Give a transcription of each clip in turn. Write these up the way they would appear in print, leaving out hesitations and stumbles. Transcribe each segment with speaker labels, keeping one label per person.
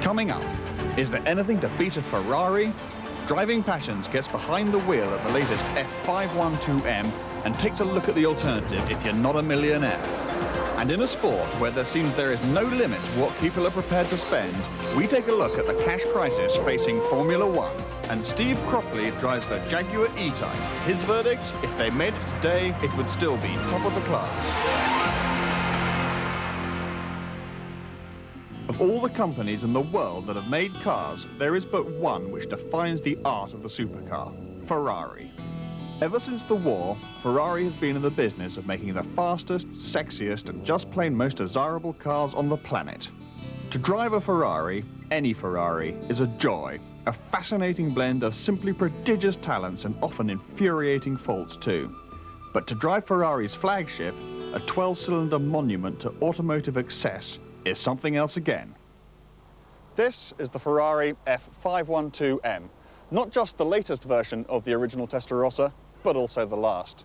Speaker 1: Coming up, is there anything to beat a Ferrari? Driving Passions gets behind the wheel at the latest F512M and takes a look at the alternative if you're not a millionaire. And in a sport where there seems there is no limit to what people are prepared to spend, we take a look at the cash crisis facing Formula One. And Steve Cropley drives the Jaguar E-type. His verdict, if they made it today, it would still be top of the class. Of all the companies in the world that have made cars, there is but one which defines the art of the supercar: Ferrari. Ever since the war, Ferrari has been in the business of making the fastest, sexiest, and just plain most desirable cars on the planet. To drive a Ferrari, any Ferrari, is a joy, a fascinating blend of simply prodigious talents and often infuriating faults too. But to drive Ferrari's flagship, a 12-cylinder monument to automotive excess, is something else again. This is the Ferrari F512M, not just the latest version of the original Testarossa, but also the last.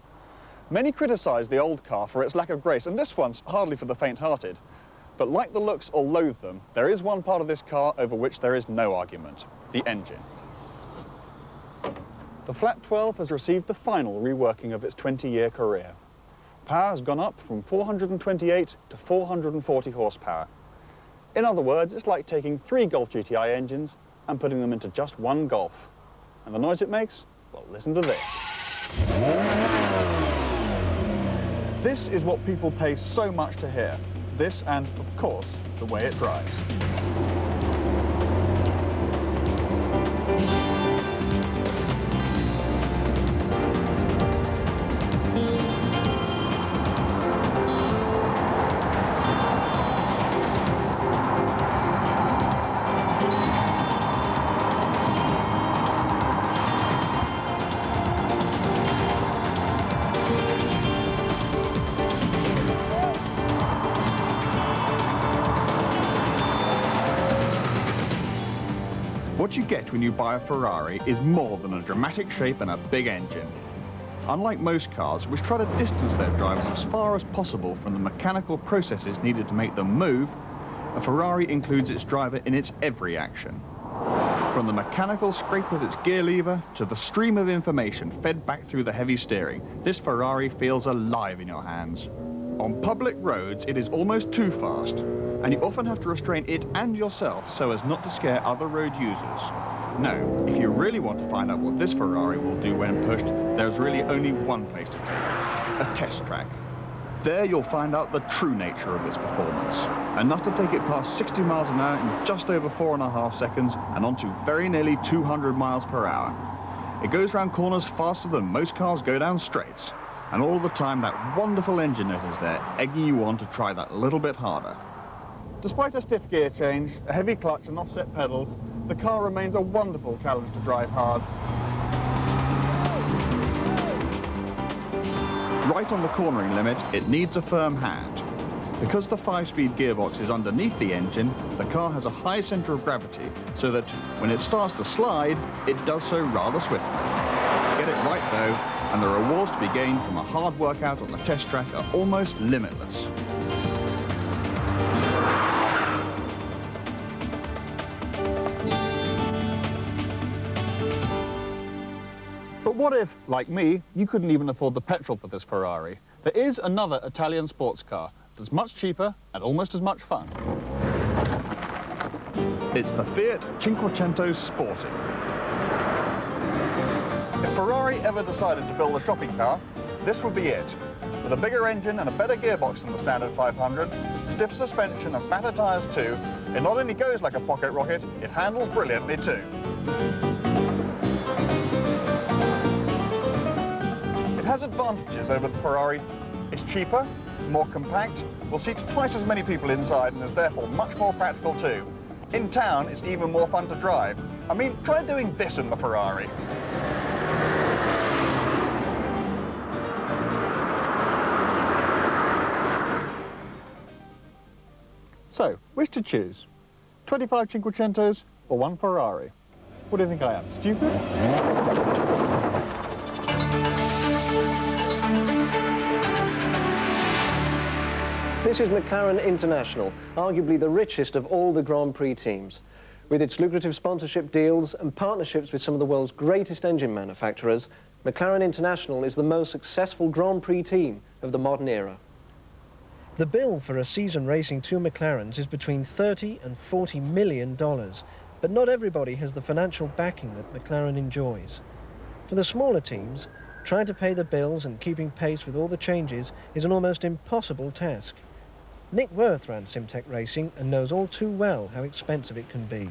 Speaker 1: Many criticise the old car for its lack of grace, and this one's hardly for the faint-hearted. But like the looks or loathe them, there is one part of this car over which there is no argument: the engine. The Flat 12 has received the final reworking of its 20-year career. Power has gone up from 428 to 440 horsepower. In other words, it's like taking 3 Golf GTI engines and putting them into just one Golf. And the noise it makes? Well, listen to this. This is what people pay so much to hear. This and, of course, the way it drives. What you get when you buy a Ferrari is more than a dramatic shape and a big engine. Unlike most cars, which try to distance their drivers as far as possible from the mechanical processes needed to make them move, a Ferrari includes its driver in its every action. From the mechanical scrape of its gear lever to the stream of information fed back through the heavy steering, this Ferrari feels alive in your hands. On public roads, it is almost too fast, and you often have to restrain it and yourself so as not to scare other road users. No, if you really want to find out what this Ferrari will do when pushed, there's really only one place to take it: a test track. There you'll find out the true nature of its performance, enough to take it past 60 miles an hour in just over 4.5 seconds and onto very nearly 200 miles per hour. It goes round corners faster than most cars go down straights, and all the time that wonderful engine note is there, egging you on to try that little bit harder. Despite a stiff gear change, a heavy clutch and offset pedals, the car remains a wonderful challenge to drive hard. Right on the cornering limit, it needs a firm hand. Because the 5-speed gearbox is underneath the engine, the car has a high centre of gravity, so that when it starts to slide, it does so rather swiftly. Get it right though, and the rewards to be gained from a hard workout on the test track are almost limitless. But what if, like me, you couldn't even afford the petrol for this Ferrari? There is another Italian sports car that's much cheaper and almost as much fun. It's the Fiat Cinquecento Sporty. If Ferrari ever decided to build a shopping car, this would be it. With a bigger engine and a better gearbox than the standard 500, stiff suspension and fatter tyres too, it not only goes like a pocket rocket, it handles brilliantly too. It has advantages over the Ferrari. It's cheaper, more compact, will seat twice as many people inside and is therefore much more practical too. In town, it's even more fun to drive. I mean, try doing this in the Ferrari. So, which to choose? 25 Cinquecentos or one Ferrari? What do you think I am, stupid?
Speaker 2: This is McLaren International, arguably the richest of all the Grand Prix teams. With its lucrative sponsorship deals and partnerships with some of the world's greatest engine manufacturers, McLaren International is the most successful Grand Prix team of the modern era. The bill for a season racing two McLarens is between $30 and $40 million, but not everybody has the financial backing that McLaren enjoys. For the smaller teams, trying to pay the bills and keeping pace with all the changes is an almost impossible task. Nick Worth ran Simtech Racing and knows all too well how expensive it can be.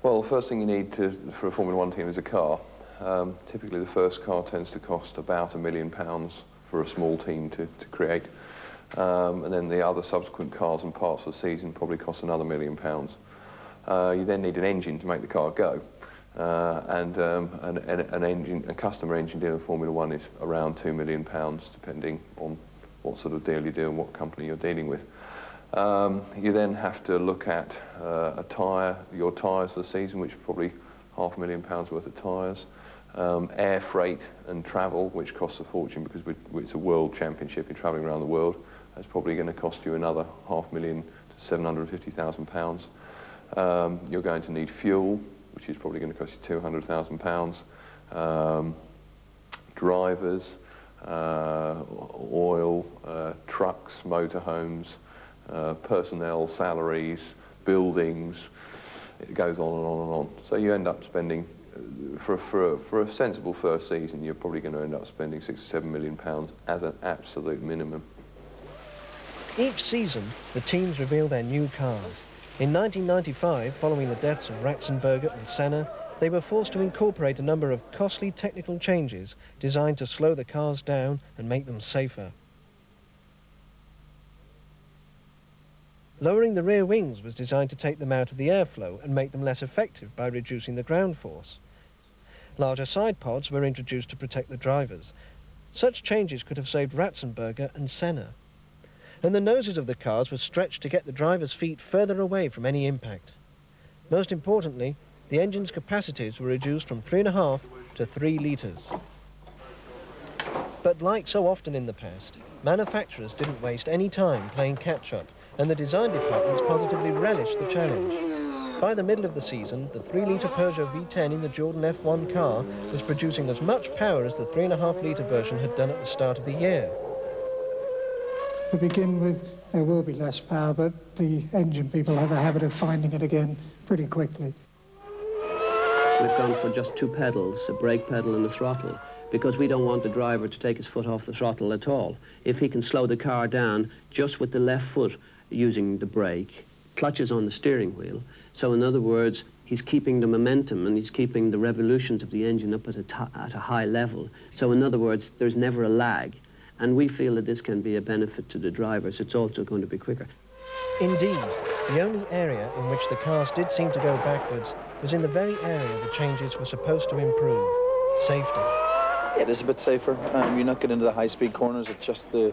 Speaker 3: Well, the first thing you need for a Formula One team is a car. Typically the first car tends to cost about £1 million for a small team to create. And then the other subsequent cars and parts of the season probably cost another £1 million. You then need an engine to make the car go. And a customer engine deal in Formula One is around £2 million, depending on what sort of deal you do and what company you're dealing with. You then have to look at your tyres for the season, which are probably £500,000 worth of tyres. Air freight and travel, which costs a fortune because it's a world championship, you're travelling around the world. That's probably going to cost you another £500,000 to £750,000. You're going to need fuel, which is probably going to cost you £200,000. Drivers, oil, trucks, motorhomes, personnel, salaries, buildings. It goes on and on and on. So you end up spending, for a sensible first season, you're probably going to end up spending £6 or £7 million as an absolute minimum.
Speaker 2: Each season, the teams reveal their new cars. In 1995, following the deaths of Ratzenberger and Senna, they were forced to incorporate a number of costly technical changes designed to slow the cars down and make them safer. Lowering the rear wings was designed to take them out of the airflow and make them less effective by reducing the ground force. Larger side pods were introduced to protect the drivers. Such changes could have saved Ratzenberger and Senna. And the noses of the cars were stretched to get the driver's feet further away from any impact. Most importantly, the engine's capacities were reduced from 3.5 to 3 litres. But like so often in the past, manufacturers didn't waste any time playing catch-up, and the design departments positively relished the challenge. By the middle of the season, the 3-litre Peugeot V10 in the Jordan F1 car was producing as much power as the 3.5-litre version had done at the start of the year.
Speaker 4: To begin with, there will be less power, but the engine people have a habit of finding it again pretty quickly.
Speaker 5: We've gone for just 2 pedals, a brake pedal and a throttle, because we don't want the driver to take his foot off the throttle at all. If he can slow the car down just with the left foot using the brake, clutches on the steering wheel. So in other words, he's keeping the momentum and he's keeping the revolutions of the engine up at a high level. So in other words, there's never a lag. And we feel that this can be a benefit to the drivers. It's also going to be quicker.
Speaker 2: Indeed, the only area in which the cars did seem to go backwards was in the very area the changes were supposed to improve: safety.
Speaker 6: Yeah, it is a bit safer. You're not getting into the high-speed corners at just the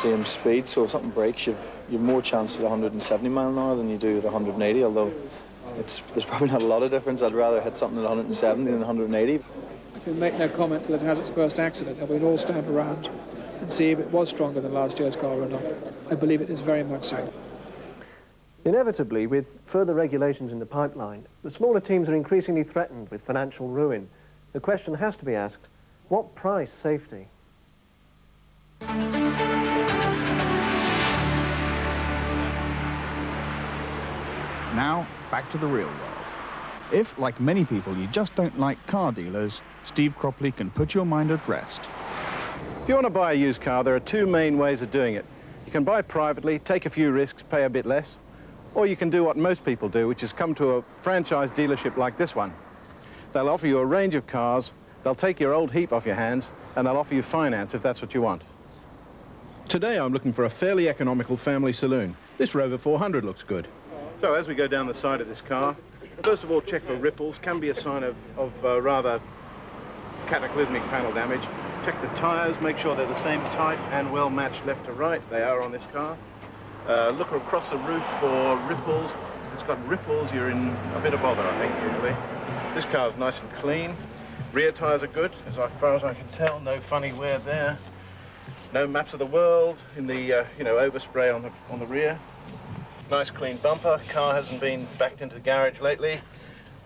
Speaker 6: same speed, so if something breaks, you've more chance at 170 mile an hour than you do at 180, although there's probably not a lot of difference. I'd rather hit something at 170 than 180.
Speaker 7: I can make no comment till it has its first accident, and we'd all stand around and see if it was stronger than last year's car or not. I believe it is very much so.
Speaker 2: Inevitably, with further regulations in the pipeline, the smaller teams are increasingly threatened with financial ruin. The question has to be asked, what price safety?
Speaker 1: Now, back to the real world. If, like many people, you just don't like car dealers, Steve Cropley can put your mind at rest.
Speaker 8: If you want to buy a used car, there are 2 main ways of doing it. You can buy privately, take a few risks, pay a bit less, or you can do what most people do, which is come to a franchise dealership like this one. They'll offer you a range of cars, they'll take your old heap off your hands, and they'll offer you finance if that's what you want.
Speaker 9: Today I'm looking for a fairly economical family saloon. This Rover 400 looks good.
Speaker 8: So as we go down the side of this car, first of all, check for ripples. Can be a sign of rather cataclysmic panel damage. Check the tyres, make sure they're the same type and well matched left to right. They are on this car. Look across the roof for ripples. If it's got ripples, you're in a bit of bother, I think, usually. This car's nice and clean. Rear tyres are good, as far as I can tell. No funny wear there. No maps of the world in the, you know, overspray on the rear. Nice clean bumper. Car hasn't been backed into the garage lately.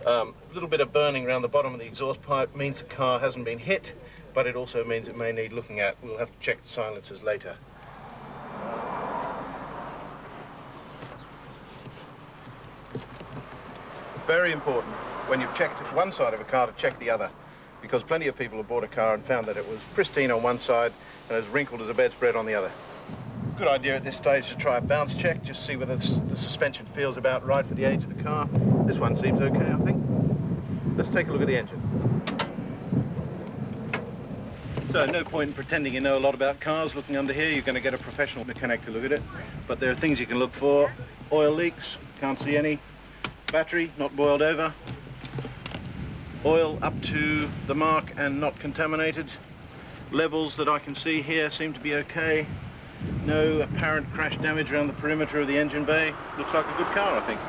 Speaker 8: A little bit of burning around the bottom of the exhaust pipe means the car hasn't been hit, but it also means it may need looking at. We'll have to check the silencers later. Very important when you've checked one side of a car to check the other, because plenty of people have bought a car and found that it was pristine on one side and as wrinkled as a bedspread on the other. Good idea at this stage to try a bounce check, just see whether the suspension feels about right for the age of the car. This one seems okay, I think. Let's take a look at the engine. So no point in pretending you know a lot about cars. Looking under here, you're going to get a professional mechanic to look at it. But there are things you can look for. Oil leaks, can't see any. Battery, not boiled over. Oil up to the mark and not contaminated. Levels that I can see here seem to be okay. No apparent crash damage around the perimeter of the engine bay. Looks like a good car, I think.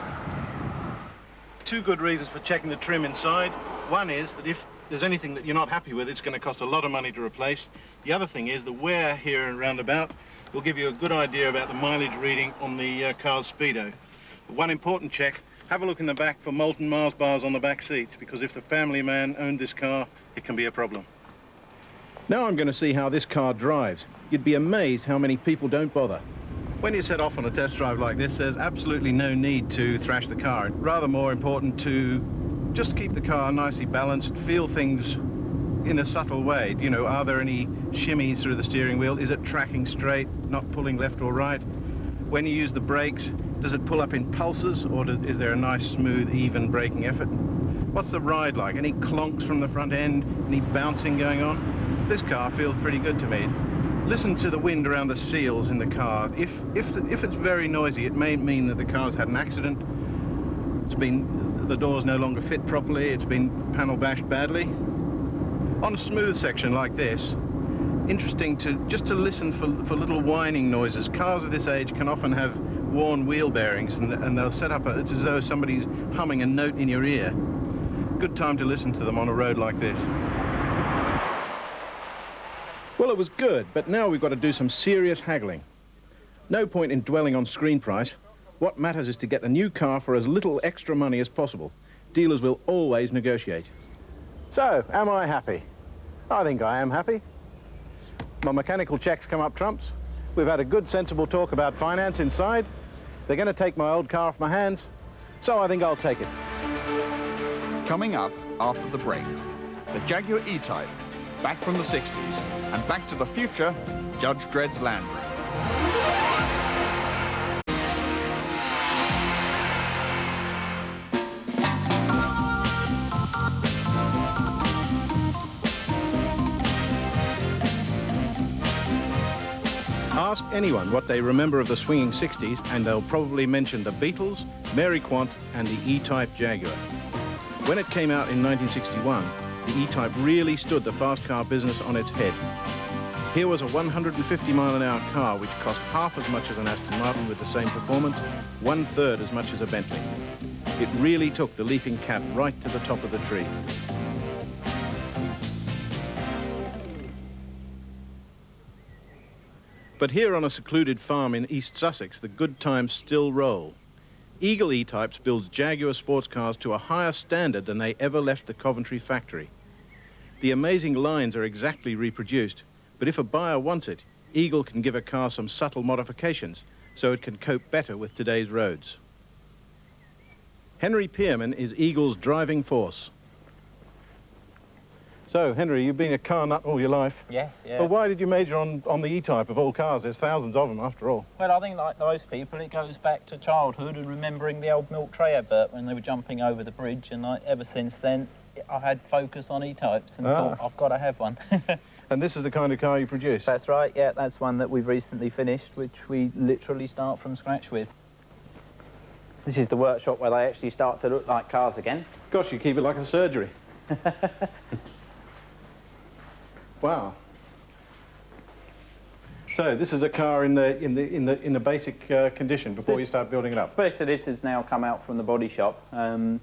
Speaker 8: Two good reasons for checking the trim inside. One is that if there's anything that you're not happy with, it's going to cost a lot of money to replace. The other thing is the wear here and roundabout will give you a good idea about the mileage reading on the car's speedo. One important check, have a look in the back for molten Mars bars on the back seats, because if the family man owned this car, it can be a problem.
Speaker 9: Now I'm going to see how this car drives. You'd be amazed how many people don't bother.
Speaker 8: When you set off on a test drive like this, there's absolutely no need to thrash the car. Rather more important to just keep the car nicely balanced, feel things in a subtle way. You know, are there any shimmies through the steering wheel? Is it tracking straight, not pulling left or right? When you use the brakes, does it pull up in pulses, or is there a nice, smooth, even braking effort? What's the ride like? Any clonks from the front end? Any bouncing going on? This car feels pretty good to me. Listen to the wind around the seals in the car. If it's very noisy, it may mean that the car's had an accident. The doors no longer fit properly. It's been panel bashed badly. On a smooth section like this, interesting just to listen for little whining noises. Cars of this age can often have worn wheel bearings, and they'll set up it's as though somebody's humming a note in your ear. Good time to listen to them on a road like this.
Speaker 9: Well, it was good, but now we've got to do some serious haggling. No point in dwelling on screen price. What matters is to get the new car for as little extra money as possible. Dealers will always negotiate.
Speaker 8: So, am I happy? I think I am happy. My mechanical checks come up trumps. We've had a good, sensible talk about finance inside. They're going to take my old car off my hands, so I think I'll take it.
Speaker 1: Coming up after the break, the Jaguar E-type, back from the 60s, and back to the future, Judge Dredd's Land Rover.
Speaker 9: Ask anyone what they remember of the swinging 60s, and they'll probably mention the Beatles, Mary Quant, and the E-type Jaguar. When it came out in 1961, the E-type really stood the fast car business on its head. Here was a 150-mile-an-hour car which cost half as much as an Aston Martin with the same performance, 1/3 as much as a Bentley. It really took the leaping cat right to the top of the tree. But here on a secluded farm in East Sussex, the good times still roll. Eagle E-types builds Jaguar sports cars to a higher standard than they ever left the Coventry factory. The amazing lines are exactly reproduced, but if a buyer wants it, Eagle can give a car some subtle modifications so it can cope better with today's roads. Henry Pearman is Eagle's driving force.
Speaker 8: So, Henry, you've been a car nut all your life.
Speaker 10: Yes, yeah.
Speaker 8: But why did you major on the E-type of all cars? There's thousands of them, after all.
Speaker 10: Well, I think like most people, it goes back to childhood and remembering the old milk tray advert when they were jumping over the bridge, and ever since then, I had focus on E-types and thought, I've got to have one.
Speaker 8: And this is the kind of car you produce?
Speaker 10: That's right, yeah, that's one that we've recently finished, which we literally start from scratch with. This is the workshop where they actually start to look like cars again.
Speaker 8: Gosh, you keep it like a surgery. Wow. So this is a car in the basic condition before you start building it up.
Speaker 10: Especially this has now come out from the body shop, and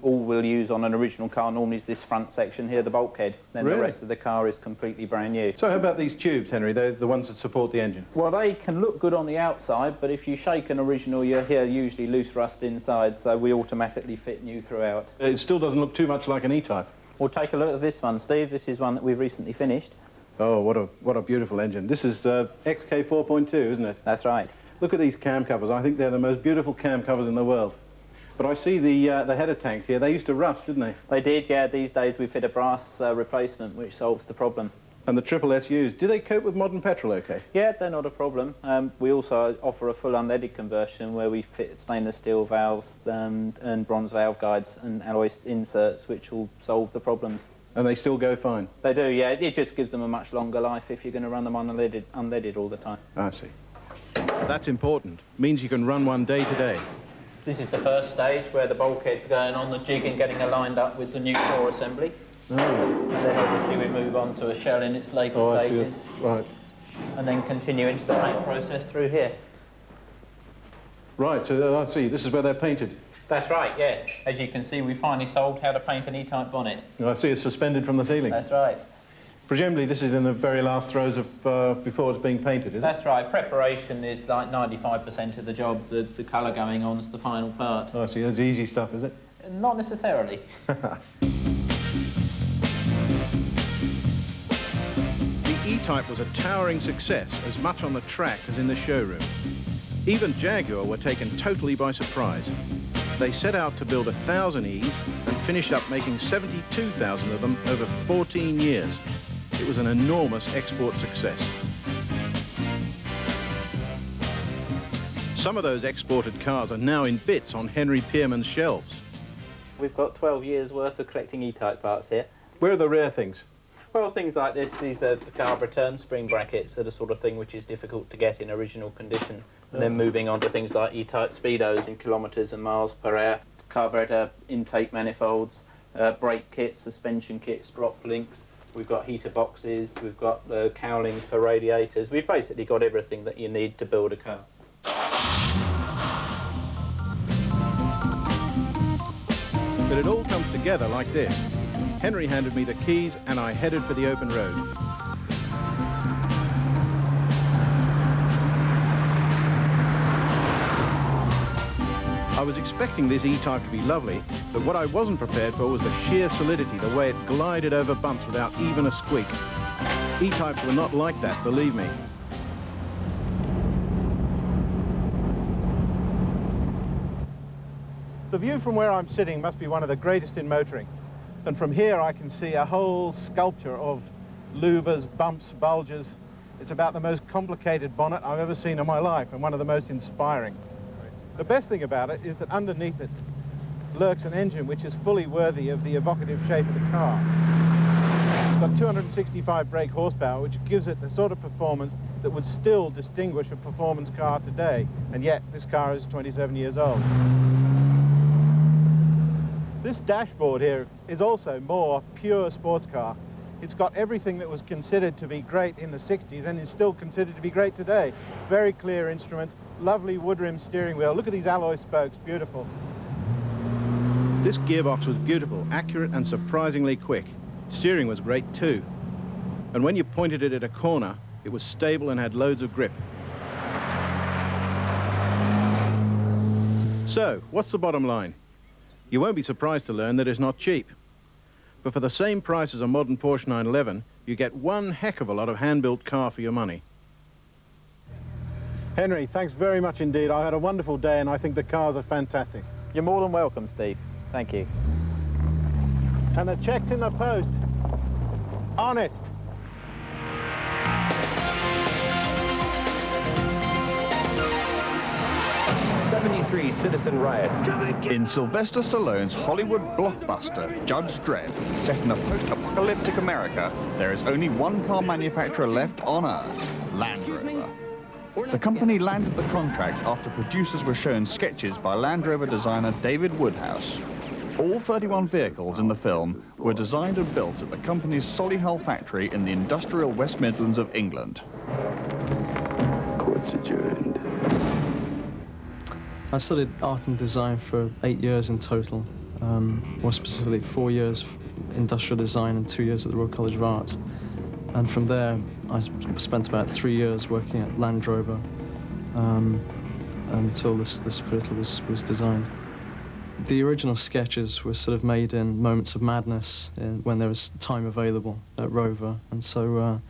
Speaker 10: all we'll use on an original car normally is this front section here, the bulkhead. Then
Speaker 8: Really?
Speaker 10: the rest of the car is completely brand new.
Speaker 8: So how about these tubes, Henry? They're the ones that support the engine.
Speaker 10: Well, they can look good on the outside, but if you shake an original, you hear usually loose rust inside, so we automatically fit new throughout.
Speaker 8: It still doesn't look too much like an E-type.
Speaker 10: We'll take a look at this one, Steve. This is one that we've recently finished.
Speaker 8: Oh, what a beautiful engine. This is XK 4.2, isn't it?
Speaker 10: That's right.
Speaker 8: Look at these cam covers. I think they're the most beautiful cam covers in the world. But I see the header tanks here. They used to rust, didn't they?
Speaker 10: They did, yeah. These days we fit a brass replacement, which solves the problem.
Speaker 8: And the triple SUs, do they cope with modern petrol okay?
Speaker 10: Yeah, they're not a problem. We also offer a full unleaded conversion where we fit stainless steel valves and bronze valve guides and alloy inserts, which will solve the problems.
Speaker 8: And they still go fine?
Speaker 10: They do, yeah. It just gives them a much longer life if you're going to run them unleaded all the time.
Speaker 8: I see. That's important. Means you can run one day to day.
Speaker 10: This is the first stage where the bulkhead's going on the jig and getting aligned up with the new core assembly.
Speaker 8: Oh.
Speaker 10: And then obviously we move on to a shell in its later stages.
Speaker 8: Right.
Speaker 10: And then continue into the paint process through here.
Speaker 8: Right, so I see. This is where they're painted.
Speaker 10: That's right, yes. As you can see, we finally solved how to paint an E-type bonnet.
Speaker 8: I see it's suspended from the ceiling.
Speaker 10: That's right.
Speaker 8: Presumably this is in the very last throes of before it's being painted, is it?
Speaker 10: That's right. Preparation is like 95% of the job. The colour going on is the final part.
Speaker 8: I see. That's easy stuff, is it?
Speaker 10: Not necessarily.
Speaker 9: The E-type was a towering success, as much on the track as in the showroom. Even Jaguar were taken totally by surprise. They set out to build 1,000 E's and finished up making 72,000 of them over 14 years. It was an enormous export success. Some of those exported cars are now in bits on Henry Pierman's shelves.
Speaker 10: We've got 12 years worth of collecting E-type parts here.
Speaker 8: Where are the rare things?
Speaker 10: Well, things like this, these are the carburetor and spring brackets are the sort of thing which is difficult to get in original condition. And then moving on to things like E-type speedos in kilometres and miles per hour, carburetor intake manifolds, brake kits, suspension kits, drop links. We've got heater boxes, we've got cowlings for radiators. We've basically got everything that you need to build a car.
Speaker 9: But it all comes together like this. Henry handed me the keys and I headed for the open road. I was expecting this E-type to be lovely, but what I wasn't prepared for was the sheer solidity, the way it glided over bumps without even a squeak. E-types were not like that, believe me.
Speaker 8: The view from where I'm sitting must be one of the greatest in motoring. And from here I can see a whole sculpture of louvers, bumps, bulges. It's about the most complicated bonnet I've ever seen in my life and one of the most inspiring. The best thing about it is that underneath it lurks an engine which is fully worthy of the evocative shape of the car. It's got 265 brake horsepower, which gives it the sort of performance that would still distinguish a performance car today, and yet this car is 27 years old. This dashboard here is also more pure sports car. It's got everything that was considered to be great in the 60s and is still considered to be great today. Very clear instruments, lovely wood rim steering wheel. Look at these alloy spokes, beautiful.
Speaker 9: This gearbox was beautiful, accurate and surprisingly quick. Steering was great too. And when you pointed it at a corner, it was stable and had loads of grip. So, what's the bottom line? You won't be surprised to learn that it's not cheap. But for the same price as a modern Porsche 911, you get one heck of a lot of hand-built car for your money.
Speaker 8: Henry, thanks very much indeed. I had a wonderful day and I think the cars are fantastic.
Speaker 10: You're more than welcome, Steve. Thank you.
Speaker 8: And the check's in the post. Honest.
Speaker 11: '73 Citizen Riot.
Speaker 1: In Sylvester Stallone's Hollywood blockbuster, Judge Dredd, set in a post-apocalyptic America, there is only one car manufacturer left on Earth, Land Rover. The company landed the contract after producers were shown sketches by Land Rover designer David Woodhouse. All 31 vehicles in the film were designed and built at the company's Solihull factory in the industrial West Midlands of England.
Speaker 12: Court's adjourned.
Speaker 13: I studied art and design for 8 years in total. More specifically, 4 years industrial design and 2 years at the Royal College of Art. And from there, I spent about 3 years working at Land Rover until this vehicle was designed. The original sketches were sort of made in moments of madness when there was time available at Rover, and so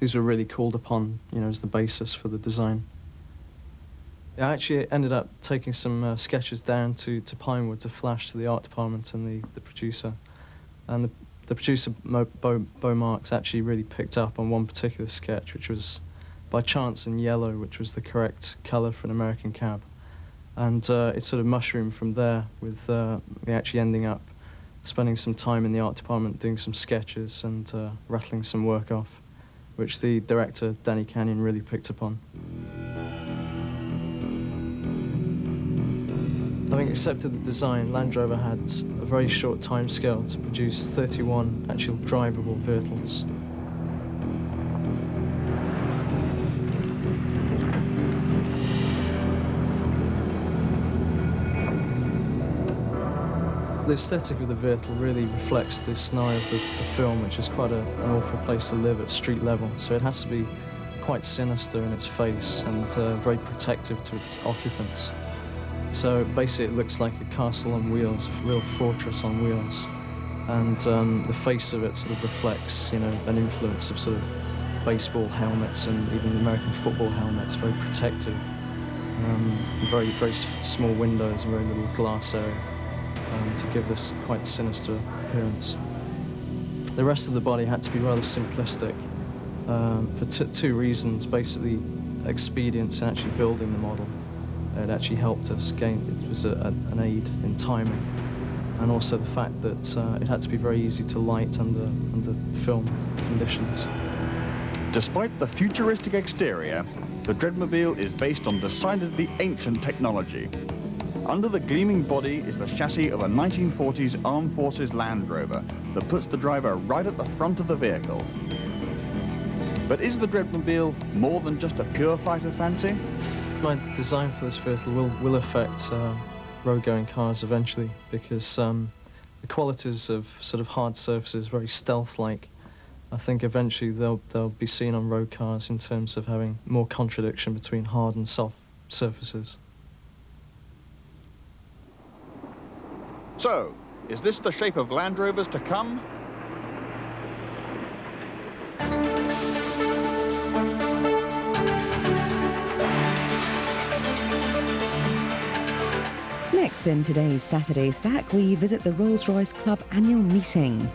Speaker 13: these were really called upon, you know, as the basis for the design. I actually ended up taking some sketches down to Pinewood to flash to the art department and the producer. And the producer, Bo Marks, actually really picked up on one particular sketch, which was by chance in yellow, which was the correct colour for an American cab. And it sort of mushroomed from there, with me actually ending up spending some time in the art department doing some sketches and rattling some work off, which the director, Danny Canyon, really picked up on. Having accepted the design, Land Rover had a very short time scale to produce 31 actual drivable vehicles. The aesthetic of the vehicle really reflects the scenario of the film, which is quite an awful place to live at street level. So it has to be quite sinister in its face and very protective to its occupants. So basically it looks like a castle on wheels, a real fortress on wheels. And the face of it sort of reflects, you know, an influence of sort of baseball helmets and even American football helmets, very protective. Very, very small windows and very little glass area. To give this quite sinister appearance. The rest of the body had to be rather simplistic for two reasons. Basically, expedience in actually building the model. It actually helped us gain, it was an aid in timing. And also the fact that it had to be very easy to light under film conditions.
Speaker 1: Despite the futuristic exterior, the Dreadmobile is based on decidedly ancient technology. Under the gleaming body is the chassis of a 1940s Armed Forces Land Rover that puts the driver right at the front of the vehicle. But is the Dreadmobile more than just a pure fighter fancy?
Speaker 13: My design for this vehicle will affect road-going cars eventually, because the qualities of sort of hard surfaces, very stealth-like, I think eventually they'll be seen on road cars in terms of having more contradiction between hard and soft surfaces.
Speaker 1: So, is this the shape of Land Rovers to come?
Speaker 14: Next in today's Saturday Stack, we visit the Rolls-Royce Club annual meeting.